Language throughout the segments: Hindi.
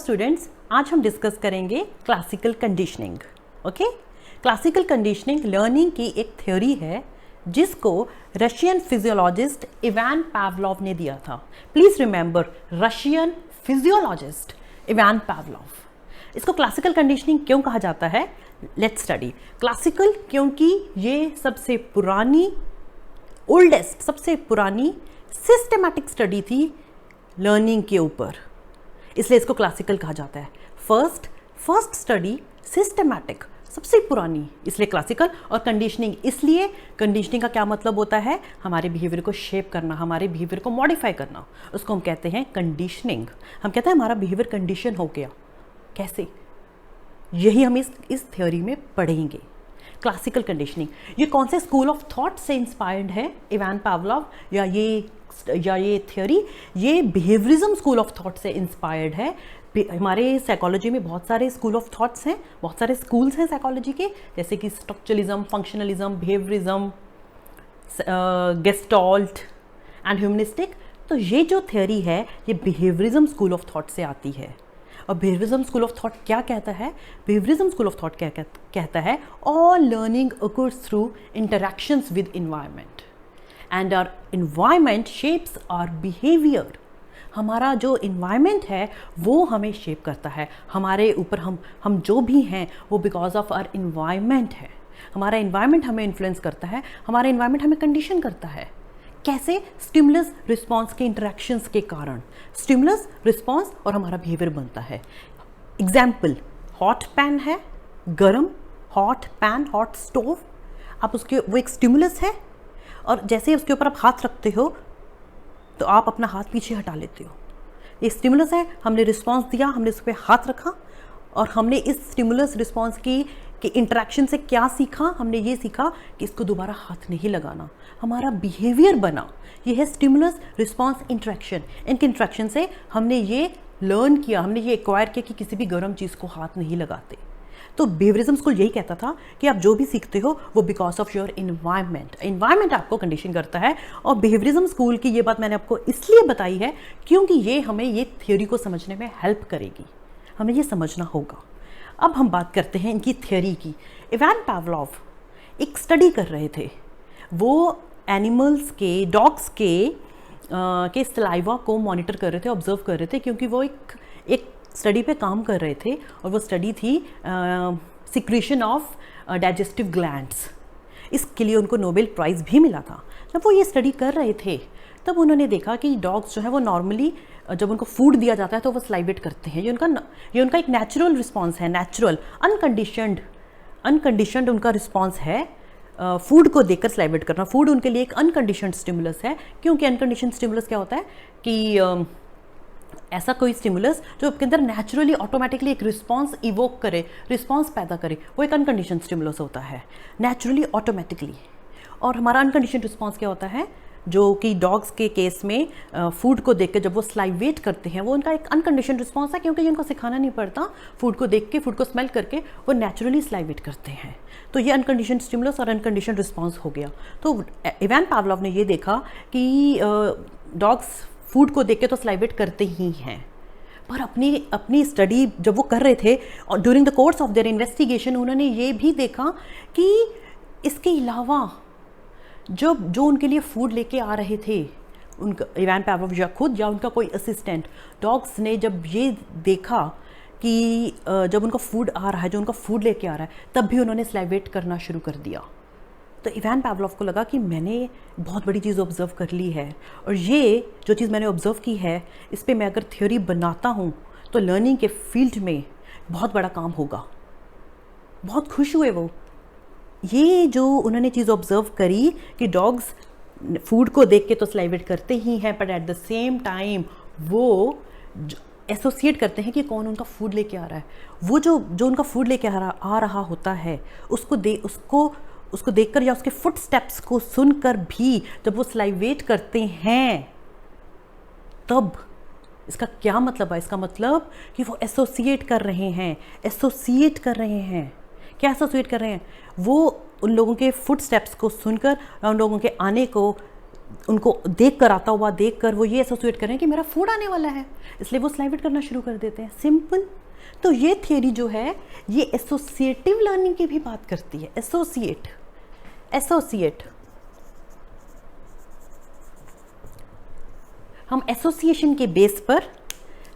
स्टूडेंट्स, आज हम डिस्कस करेंगे classical conditioning. Okay, classical conditioning learning की एक थ्योरी है जिसको रशियन फिजियोलॉजिस्ट इवान पावलोव ने दिया था। Please remember, Russian physiologist Ivan Pavlov. इसको क्लासिकल कंडीशनिंग क्यों कहा जाता है? लेट्स स्टडी क्लासिकल, क्योंकि ये सबसे पुरानी, ओल्डेस्ट, सबसे पुरानी सिस्टेमैटिक स्टडी थी लर्निंग के ऊपर, इसलिए इसको क्लासिकल कहा जाता है। फर्स्ट स्टडी सिस्टेमैटिक, सबसे पुरानी, इसलिए क्लासिकल। और कंडीशनिंग, इसलिए कंडीशनिंग का क्या मतलब होता है? हमारे बिहेवियर को शेप करना, हमारे बिहेवियर को मॉडिफाई करना, उसको हम कहते हैं कंडीशनिंग। हम कहते हैं हमारा बिहेवियर कंडीशन हो गया। कैसे? यही हम इस थ्योरी में पढ़ेंगे। क्लासिकल कंडीशनिंग ये कौन से स्कूल ऑफ थॉट से इंस्पायर्ड है? इवान पावलोव या ये थ्योरी, ये बिहेवियरिज्म स्कूल ऑफ थॉट से इंस्पायर्ड है। हमारे साइकोलॉजी में बहुत सारे स्कूल ऑफ थॉट्स हैं, बहुत सारे स्कूल्स हैं साइकोलॉजी के, जैसे कि structuralism, functionalism, behaviourism, gestalt and humanistic. तो ये जो थ्योरी है ये बिहेवियरिज्म स्कूल ऑफ थॉट से आती है। और बिहेवियरिज्म स्कूल ऑफ थॉट क्या कहता है? बिहेवियरिज्म स्कूल ऑफ थॉट क्या कहता है? All learning occurs through interactions with environment and our environment shapes our behaviour. हमारा जो इन्वायरमेंट है वो हमें शेप करता है, हमारे ऊपर हम जो भी हैं वो बिकॉज ऑफ आवर इन्वायरमेंट है। हमारा इन्वायरमेंट हमें इन्फ्लुएंस करता है, हमारा इन्वायरमेंट हमें कंडीशन करता है। कैसे? स्टिमुलस रिस्पॉन्स के इंटरेक्शंस के कारण स्टिमुलस रिस्पॉन्स और हमारा बिहेवियर बनता है। एग्जाम्पल, हॉट पैन है, गरम, हॉट पैन, हॉट स्टोव, आप उसके, वो एक स्टिमुलस है, और जैसे उसके ऊपर आप हाथ रखते हो तो आप अपना हाथ पीछे हटा लेते हो। ये स्टिमुलस है, हमने रिस्पॉन्स दिया, हमने उस पर हाथ रखा, और हमने इस स्टिमुलस रिस्पॉन्स की इंटरेक्शन से क्या सीखा? हमने ये सीखा कि इसको दोबारा हाथ नहीं लगाना, हमारा बिहेवियर बना। ये है स्टिमुलस रिस्पॉन्स इंटरेक्शन। इनके इंटरेक्शन से हमने ये लर्न किया, हमने ये एक्वायर किया कि किसी भी गर्म चीज़ को हाथ नहीं लगाते। तो बिहेवियरिज्म स्कूल यही कहता था कि आप जो भी सीखते हो वो बिकॉज ऑफ योर इन्वायरमेंट आपको कंडीशन करता है। और बिहेवियरिज्म स्कूल की ये बात मैंने आपको इसलिए बताई है क्योंकि ये हमें ये थ्योरी को समझने में हेल्प करेगी, हमें ये समझना होगा। अब हम बात करते हैं इनकी थ्योरी की। इवान पावलोव एक स्टडी कर रहे थे, वो एनिमल्स के, डॉग्स के सलाइवा को मॉनिटर कर रहे थे, ऑब्जर्व कर रहे थे, क्योंकि वो एक स्टडी पे काम कर रहे थे, और वो स्टडी थी सिक्रीशन ऑफ डाइजेस्टिव ग्लैंड्स। इसके लिए उनको नोबेल प्राइज़ भी मिला था। जब वो ये स्टडी कर रहे थे तब उन्होंने देखा कि डॉग्स जो है वो नॉर्मली जब उनको फूड दिया जाता है तो वो स्लाइवेट करते हैं। ये उनका एक नेचुरल रिस्पॉन्स है, नेचुरल अनकंडीशनड उनका रिस्पॉन्स है फूड को देखकर स्लाइवेट करना। फूड उनके लिए एक अनकंडीशनड स्टिमुलस है, क्योंकि अनकंडीशनड स्टिमुलस क्या होता है कि ऐसा कोई स्टिमुलस जो आपके अंदर नेचुरली ऑटोमेटिकली एक रिस्पॉन्स इवोक करे, रिस्पॉन्स पैदा करे, वो एक अनकंडीशनड स्टिमुलस होता है, नेचुरली ऑटोमेटिकली। और हमारा अनकंडीशनड रिस्पॉन्स क्या होता है? जो कि डॉग्स के केस में फूड को देख के जब वो स्लाइवेट करते हैं, वो उनका एक अनकंडीशनड रिस्पॉन्स है, क्योंकि उनको सिखाना नहीं पड़ता, फूड को देख के, फूड को स्मेल करके वो नेचुरली स्लाइवेट करते हैं। तो ये अनकंडीशनड स्टिमुलस और अनकंडीशनड रिस्पॉन्स हो गया। तो इवान पावलोव ने ये देखा कि डॉग्स फूड को देख के तो स्लाइवेट करते ही हैं, पर अपनी स्टडी जब वो कर रहे थे और during the course of their investigation उन्होंने ये भी देखा कि इसके अलावा जो उनके लिए फूड लेके आ रहे थे, उनका इवान पावलोव या खुद या उनका कोई असिस्टेंट, डॉग्स ने जब ये देखा कि जब उनका फूड आ रहा है, जो उनका फूड लेके आ रहा है, तब भी उन्होंने स्लाइवेट करना शुरू कर दिया। तो इवान पावलोव को लगा कि मैंने बहुत बड़ी चीज़ ऑब्जर्व कर ली है, और ये जो चीज़ मैंने ऑब्जर्व की है इस पर मैं अगर थ्योरी बनाता हूँ तो लर्निंग के फील्ड में बहुत बड़ा काम होगा। बहुत खुश हुए वो। ये जो उन्होंने चीज़ ऑब्जर्व करी कि डॉग्स फूड को देख के तो स्लाइवेट करते ही हैं, पर एट द सेम टाइम वो एसोसिएट करते हैं कि कौन उनका फूड लेके आ रहा है। वो जो उनका फूड लेके आ रहा होता है उसको देखकर या उसके फुट स्टेप्स को सुनकर भी जब वो स्लाइवेट करते हैं, तब इसका क्या मतलब है? इसका मतलब कि वो एसोसिएट कर रहे हैं। क्या एसोसिएट कर रहे हैं? वो उन लोगों के फुट स्टेप्स को सुनकर, उन लोगों के आने को उनको देख कर आता हुआ, देख कर वो ये एसोसिएट करें कि मेरा फूड आने वाला है, इसलिए वो स्लाइवेट करना शुरू कर देते हैं। सिंपल। तो ये थियरी जो है ये एसोसिएटिव लर्निंग की भी बात करती है। एसोसिएट हम एसोसिएशन के बेस पर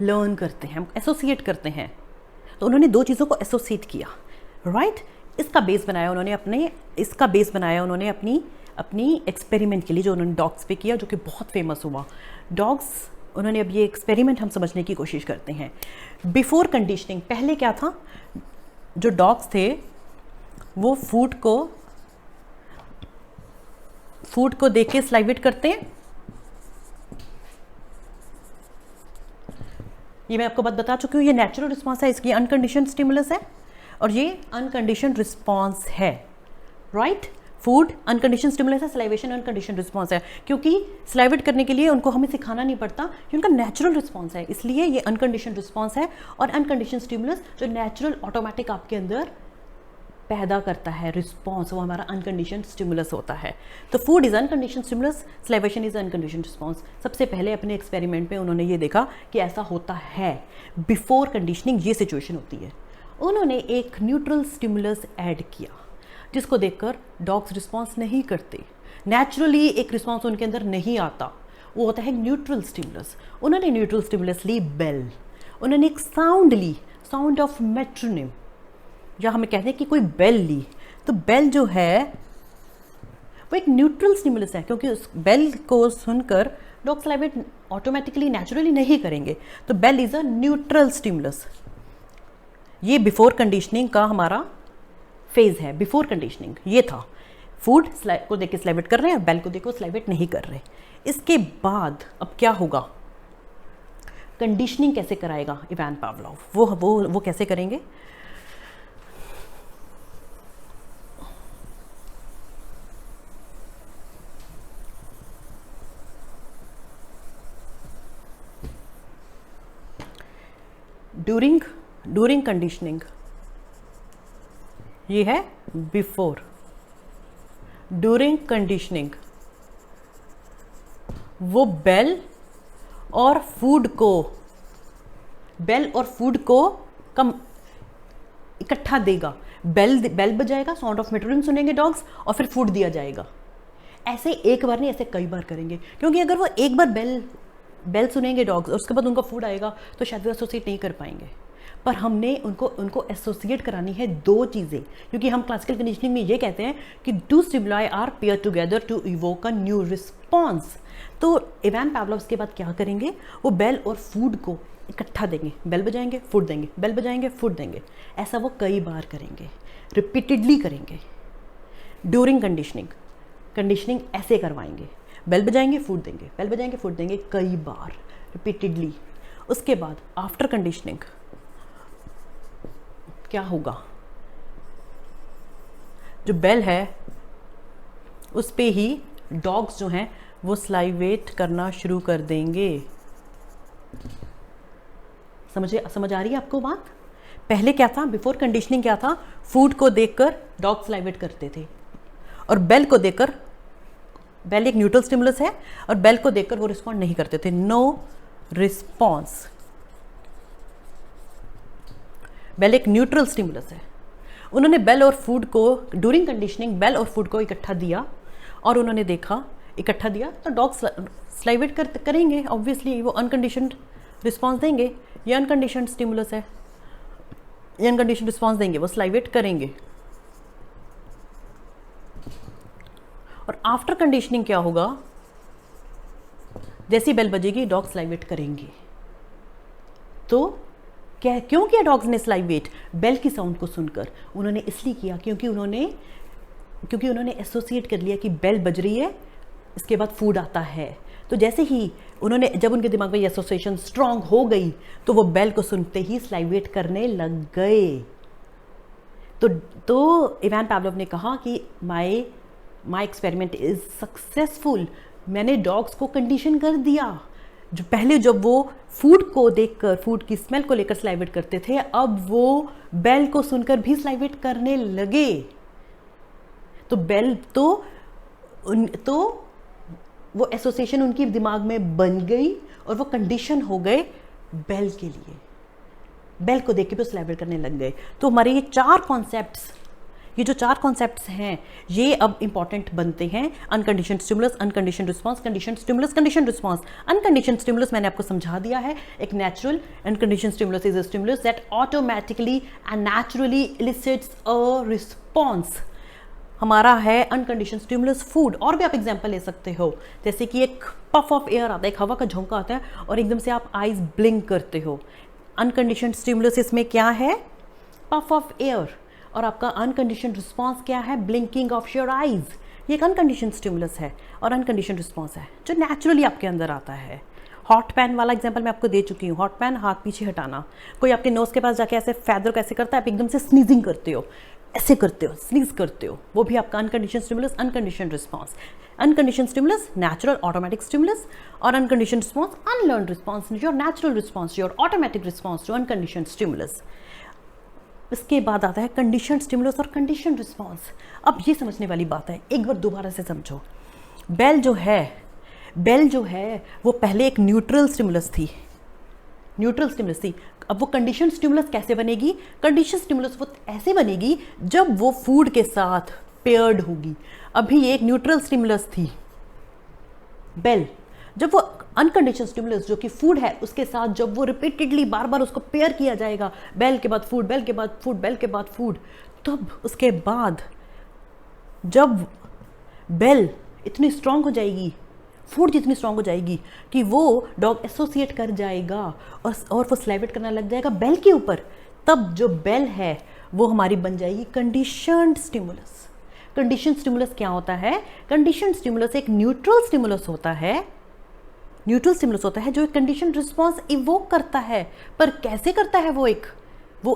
लर्न करते हैं, हम एसोसिएट करते हैं। तो उन्होंने दो चीज़ों को एसोसिएट किया, राइट। इसका बेस बनाया उन्होंने अपनी एक्सपेरिमेंट के लिए, जो उन्होंने डॉग्स पे किया, जो कि बहुत फेमस हुआ। डॉग्स, उन्होंने अब ये एक्सपेरिमेंट हम समझने की कोशिश करते हैं। बिफोर कंडीशनिंग, पहले क्या था, जो डॉग्स थे वो फूड को देख के स्लाइवेट करते हैं। ये मैं आपको बात बता चुकी हूँ, ये नेचुरल रिस्पॉन्स है, इसकी अनकंडीशनड स्टिमुलस है और ये अनकंडीशनड रिस्पॉन्स है, राइट। फूड अनकंडीशनड स्टिमुलस है, सलाइवेशन अनकंडीशनड रिस्पॉन्स है, क्योंकि सलाइवेट करने के लिए उनको हमें सिखाना नहीं पड़ता, ये उनका नेचुरल रिस्पॉन्स है, इसलिए ये अनकंडीशनड रिस्पॉन्स है। और अनकंडीशनड स्टिमुलस जो नेचुरल ऑटोमेटिक आपके अंदर पैदा करता है रिस्पॉन्स, वो हमारा अनकंडीशनड स्टिमुलस होता है। तो food is unconditioned stimulus, salivation is unconditioned response. सबसे पहले अपने एक्सपेरिमेंट में उन्होंने ये देखा कि ऐसा होता है। बिफोर कंडीशनिंग ये सिचुएशन होती है। उन्होंने एक न्यूट्रल स्टिमुलस ऐड किया जिसको देखकर डॉग्स रिस्पॉन्स नहीं करते, नेचुरली एक रिस्पॉन्स उनके अंदर नहीं आता, वो होता है न्यूट्रल स्टिमुलस। उन्होंने न्यूट्रल स्टिमुलस ली बेल, उन्होंने एक साउंड ली, साउंड ऑफ मेट्रोनिम, या हमें कहते हैं कि कोई बेल ली। तो बेल जो है वो एक न्यूट्रल स्टिमुलस है, क्योंकि उस बेल को सुनकर डॉग सलाइवेट ऑटोमेटिकली नेचुरली नहीं करेंगे। तो bell is a neutral stimulus. ये बिफोर कंडीशनिंग का हमारा फेज है। बिफोर कंडीशनिंग ये था, फूड को देख के स्लाइवेट कर रहे हैं, बेल को देख के स्लाइवेट नहीं कर रहे। इसके बाद अब क्या होगा, कंडीशनिंग कैसे कराएगा इवान पावलोव, वो कैसे करेंगे। ड्यूरिंग कंडीशनिंग, ये है बिफोर। ड्यूरिंग कंडीशनिंग वो बेल और फूड को कम इकट्ठा देगा। बेल बजाएगा, साउंड ऑफ मेट्रोनिम सुनेंगे डॉग्स, और फिर फूड दिया जाएगा। ऐसे एक बार नहीं, ऐसे कई बार करेंगे, क्योंकि अगर वो एक बार बेल सुनेंगे डॉग्स और उसके बाद उनका फूड आएगा तो शायद वो एसोसिएट नहीं कर पाएंगे। पर हमने उनको एसोसिएट करानी है दो चीज़ें, क्योंकि हम क्लासिकल कंडीशनिंग में ये कहते हैं कि two stimuli are pair together to evoke a new response. तो इवान पावलोव के बाद क्या करेंगे, वो बेल और फूड को इकट्ठा देंगे, बेल बजाएंगे फूड देंगे, बेल बजाएंगे फूड देंगे। ऐसा वो कई बार करेंगे, रिपीटेडली करेंगे। ड्यूरिंग कंडीशनिंग ऐसे करवाएंगे, बेल बजाएंगे फूड देंगे, बेल बजाएंगे फूड देंगे, कई बार रिपीटेडली। उसके बाद आफ्टर कंडीशनिंग क्या होगा, जो बेल है उस पे ही डॉग्स जो हैं वो स्लाइवेट करना शुरू कर देंगे। समझ आ रही है आपको बात। पहले क्या था, बिफोर कंडीशनिंग क्या था, फूड को देखकर डॉग स्लाइवेट करते थे, और बेल को देखकर, बेल एक न्यूट्रल स्टिमुलस है, और बेल को देखकर वो रिस्पॉन्ड नहीं करते थे, नो रिस्पॉन्स। बेल एक न्यूट्रल स्टिमुलस है। उन्होंने बेल और फूड को ड्यूरिंग कंडीशनिंग बेल और फूड को इकट्ठा दिया, और उन्होंने देखा इकट्ठा दिया तो डॉग स्लाइवेट करेंगे, ऑब्वियसली वो अनकंडीशनड रिस्पॉन्स देंगे। ये अनकंडीशनड स्टिमुलस है, ये अनकंडीशनड रिस्पॉन्स देंगे, वो स्लाइवेट करेंगे। और आफ्टर कंडीशनिंग क्या होगा, जैसी बेल बजेगी डॉग स्लाइवेट करेंगे। तो क्यों किया डॉग्स ने स्लाइवेट, बेल की साउंड को सुनकर? उन्होंने इसलिए किया क्योंकि उन्होंने एसोसिएट कर लिया कि बेल बज रही है, इसके बाद फूड आता है। तो जैसे ही जब उनके दिमाग में ये एसोसिएशन स्ट्रांग हो गई तो वो बेल को सुनते ही स्लाइवेट करने लग गए। तो इवान पावलोव ने कहा कि माई एक्सपेरिमेंट इज सक्सेसफुल। मैंने डॉग्स को कंडीशन कर दिया। जो पहले जब वो फूड को देखकर, फूड की स्मेल को लेकर स्लाइवेट करते थे, अब वो बेल को सुनकर भी स्लाइवेट करने लगे। तो वो एसोसिएशन उनकी दिमाग में बन गई और वो कंडीशन हो गए बेल के लिए। बेल को देख के भी स्लाइवेट करने लग गए। तो हमारे ये जो चार कॉन्सेप्ट्स हैं ये अब इंपॉर्टेंट बनते हैं। Unconditioned stimulus, unconditioned response, conditioned stimulus, conditioned response. Unconditioned stimulus मैंने आपको समझा दिया है। एक natural unconditioned stimulus is a stimulus that automatically and naturally elicits a response. हमारा है अनकंडीशनड स्टिमुलस फूड। और भी आप एग्जांपल ले सकते हो, जैसे कि एक पफ ऑफ एयर आता है, एक हवा का झोंका आता है और एकदम से आप आईज ब्लिंक करते हो। अनकंडीशनड स्टिमुलस इसमें क्या है? Puff of air. और आपका अनकंडीशनड रिस्पांस क्या है? Blinking of your eyes. ये एक अनकंडीशनड स्टिमुलस है और अनकंडीशनड रिस्पांस है जो नेचुरली आपके अंदर आता है। हॉट पैन वाला एग्जांपल मैं आपको दे चुकी हूँ। हॉट पैन, हाथ पीछे हटाना। कोई आपके नोज के पास जाके ऐसे फैदर कैसे करता है, आप एकदम से स्नीजिंग करते हो, ऐसे करते हो, स्नीज करते हो, वो भी आपका unconditioned stimulus, unconditioned response. Unconditioned stimulus natural automatic stimulus और unconditioned response unlearned response, your natural response, your automatic response to unconditioned stimulus. इसके बाद आता है कंडीशनड स्टिमुलस और कंडीशनड रिस्पांस। अब ये समझने वाली बात है, एक बार दोबारा से समझो। बेल जो है वो पहले एक न्यूट्रल स्टिमुलस थी। अब वो कंडीशनड स्टिमुलस कैसे बनेगी? कंडीशनड स्टिमुलस वो ऐसे बनेगी जब वो फूड के साथ पेयर्ड होगी। अभी ये एक न्यूट्रल स्टिमुलस थी बेल। जब वो अनकंडीशनड स्टिमुलस जो कि फूड है उसके साथ जब वो रिपीटेडली बार बार उसको पेयर किया जाएगा, बेल के बाद फूड, बेल के बाद फूड, बेल के बाद फूड, तब उसके बाद जब बेल इतनी स्ट्रांग हो जाएगी, फूड जितनी स्ट्रांग हो जाएगी कि वो डॉग एसोसिएट कर जाएगा और वो स्लाइवेट करने लग जाएगा बेल के ऊपर, तब जो बेल है वो हमारी बन जाएगी कंडीशनड स्टिमुलस। कंडीशनड स्टिमुलस क्या होता है? कंडीशनड स्टिमुलस एक न्यूट्रल स्टिमुलस होता है जो एक कंडीशन रिस्पांस इवोक करता है। पर कैसे करता है वो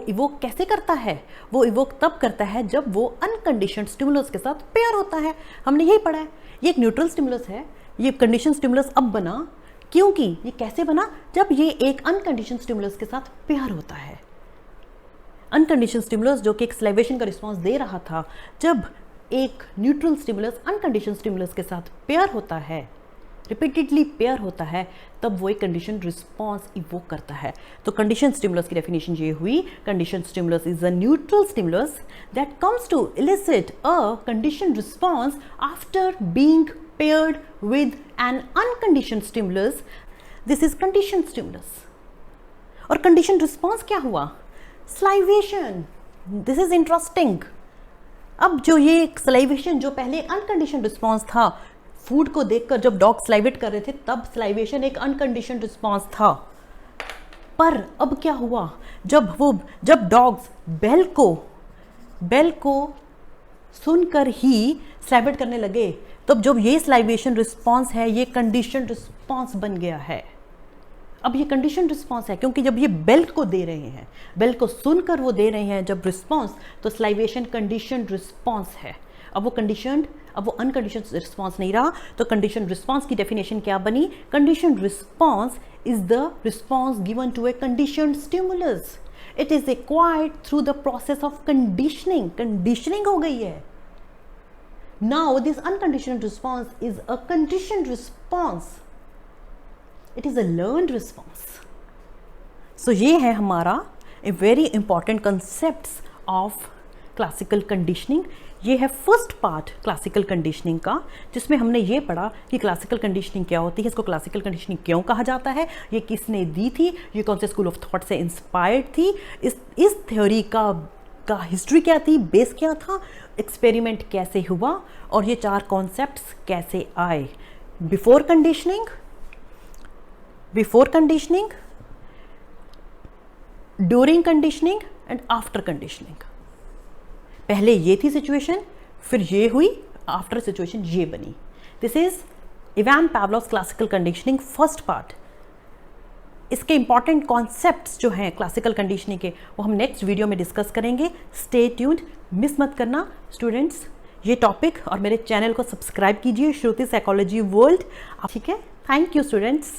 इवोक कैसे करता है? वो इवोक तब करता है जब वो अनकंडीशनड स्टिमुलस के साथ पेयर होता है। हमने यही पढ़ा है। ये एक न्यूट्रल स्टिमुलस है, ये कंडीशन स्टिमुलस अब बना क्योंकि ये कैसे बना? जब ये एक अनकंडीशन स्टिमुलस के साथ पेयर होता है। अनकंडीशन स्टिमुलस जो कि एक स्लाइवेशन का रिस्पांस दे रहा था, जब एक न्यूट्रल स्टिमुलस अनकंडीशन स्टिमुलस के साथ पेयर होता है, रिपीटेडली पेयर होता है, तब वो एक कंडीशन रिस्पांस इवोक करता है। तो कंडीशन स्टिमुलस की डेफिनेशन ये हुई, condition stimulus is a neutral stimulus that comes to elicit a condition response after being paired with an unconditioned stimulus. This is condition stimulus. और कंडीशन रिस्पांस क्या हुआ? स्लाइवेशन। This is interesting. अब जो ये स्लाइवेशन जो पहले अनकंडीशनड रिस्पांस था, फूड को देखकर जब डॉग स्लाइवेट कर रहे थे तब स्लाइवेशन एक अनकंडीशनड रिस्पांस था। पर अब क्या हुआ? जब डॉग्स बेल को सुनकर ही स्लाइवेट करने लगे, तब जब ये स्लाइवेशन रिस्पांस है ये कंडीशनड रिस्पांस बन गया है। अब ये कंडीशन रिस्पांस है क्योंकि जब ये बेल को दे रहे हैं, बेल को सुनकर वो दे रहे हैं जब रिस्पांस, तो स्लाइवेशन कंडीशन रिस्पांस है। अब वो अनकंडीशनड रिस्पांस नहीं रहा। तो कंडीशन रिस्पांस की डेफिनेशन क्या बनी? Condition response is the response given to a conditioned stimulus. It is acquired through the process of conditioning. Conditioning हो गई है। Now this unconditioned response is a conditioned response. It is a learned response. So ये है हमारा a very important concepts of classical conditioning. ये है फर्स्ट पार्ट क्लासिकल कंडीशनिंग का, जिसमें हमने ये पढ़ा कि क्लासिकल कंडीशनिंग क्या होती है, इसको क्लासिकल कंडीशनिंग क्यों कहा जाता है, ये किसने दी थी, ये कौन से स्कूल ऑफ थॉट से इंस्पायर्ड थी, इस थ्योरी का हिस्ट्री क्या थी, बेस क्या था, एक्सपेरिमेंट कैसे हुआ और ये चार कॉन्सेप्ट्स कैसे आए। Before conditioning, during conditioning and after conditioning. पहले ये थी सिचुएशन, फिर ये हुई, आफ्टर सिचुएशन ये बनी। This is Ivan Pavlov's classical conditioning first part. इसके इंपॉर्टेंट कॉन्सेप्ट्स जो हैं क्लासिकल कंडीशनिंग के, वो हम नेक्स्ट वीडियो में डिस्कस करेंगे। स्टे ट्यून्ड, मिस मत करना स्टूडेंट्स ये टॉपिक, और मेरे चैनल को सब्सक्राइब कीजिए, श्रुति साइकोलॉजी वर्ल्ड। ठीक है, थैंक यू स्टूडेंट्स।